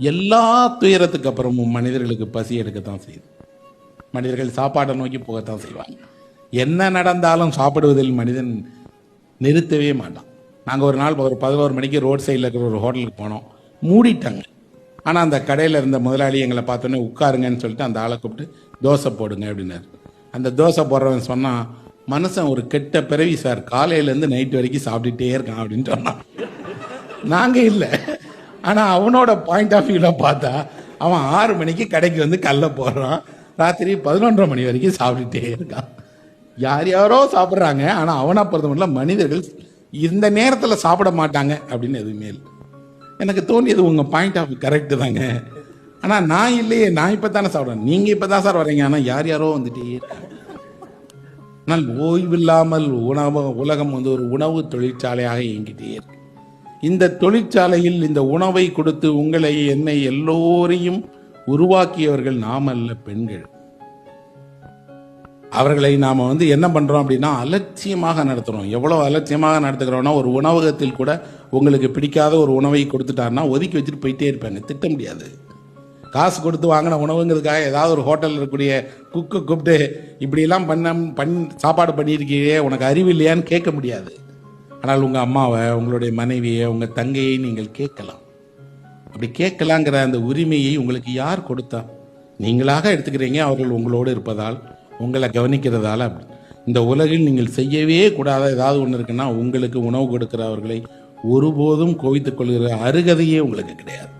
எல்லா துயரத்துக்கு அப்புறமும் மனிதர்களுக்கு பசி எடுக்கத்தான் செய்யுது. மனிதர்கள் சாப்பாட்டை நோக்கி போகத்தான் செய்வாங்க. என்ன நடந்தாலும் சாப்பிடுவதில் மனிதன் நிறுத்தவே மாட்டான். நாங்கள் ஒரு நாள் ஒரு 11 மணிக்கு ரோட் சைடில் இருக்கிற ஒரு ஹோட்டலுக்கு போனோம். மூடிட்டாங்க. ஆனால் அந்த கடையில் இருந்த முதலாளி எங்களை பார்த்தோன்னே உட்காருங்கன்னு சொல்லிட்டு அந்த ஆளை கூப்பிட்டு தோசை போடுங்க அப்படின்னாரு. அந்த தோசை போடுறவன் சொன்னான், மனுஷன் ஒரு கெட்ட பிறவி சார், காலையிலேருந்து நைட்டு வரைக்கும் சாப்பிட்டுட்டே இருக்கான் அப்படின்னு சொன்னான். நாங்கள் இல்லை, ஆனால் அவனோட பாயிண்ட் ஆஃப் வியூவில் பார்த்தா அவன் 6 மணிக்கு கடைக்கு வந்து கல்லை போடுறான், ராத்திரி 11:30 மணி வரைக்கும் சாப்பிட்டுட்டே இருக்கான். யார் யாரோ சாப்பிட்றாங்க, ஆனால் அவனை பொறுத்த மட்டும் மனிதர்கள் இந்த நேரத்தில் சாப்பிட மாட்டாங்க அப்படின்னு எதுவுமே இல்லை. எனக்கு தோணியது உங்கள் பாயிண்ட் ஆஃப் கரெக்டு தாங்க, ஆனால் நான் இல்லையே, நான் இப்போ தானே சாப்பிட்றேன், நீங்கள் இப்போ தான் சார் வரீங்க, ஆனால் யார் யாரோ வந்துட்டே இருக்காங்க. ஆனால் ஓய்வில்லாமல் உலகம் வந்து ஒரு உணவு தொழிற்சாலையாக இயங்கிட்டே இருக்கு. இந்த தொழிற்சாலையில் இந்த உணவை கொடுத்து உங்களை என்னை எல்லோரையும் உருவாக்கியவர்கள் நாம் அல்ல, பெண்கள். அவர்களை நாம் வந்து என்ன பண்ணுறோம் அப்படின்னா அலட்சியமாக நடத்துகிறோம். எவ்வளோ அலட்சியமாக நடத்துகிறோன்னா, ஒரு உணவகத்தில் கூட உங்களுக்கு பிடிக்காத ஒரு உணவை கொடுத்துட்டாருன்னா ஒதுக்கி வச்சுட்டு போயிட்டே இருப்பாங்க, திட்ட முடியாது. காசு கொடுத்து வாங்கின உணவுங்கிறதுக்காக ஏதாவது ஒரு ஹோட்டலில் இருக்கக்கூடிய குக்கு கூப்பிட்டு இப்படியெல்லாம் சாப்பாடு பண்ணியிருக்கீங்க, உனக்கு அறிவு இல்லையான்னு கேட்க முடியாது. ஆனால் உங்கள் அம்மாவை, உங்களுடைய மனைவியை, உங்கள் தங்கையை நீங்கள் கேட்கலாம். அப்படி கேட்கலாங்கிற அந்த உரிமையை உங்களுக்கு யார் கொடுத்தா? நீங்களாக எடுத்துக்கிறீங்க. அவர்கள் உங்களோடு இருப்பதால், உங்களை கவனிக்கிறதால. இந்த உலகில் நீங்கள் செய்யவே கூடாத ஏதாவது ஒன்று இருக்குன்னா, உங்களுக்கு உணவு கொடுக்கிறவர்களை ஒருபோதும் கோவித்துக் கொள்கிற அருகதையே உங்களுக்கு கிடையாது.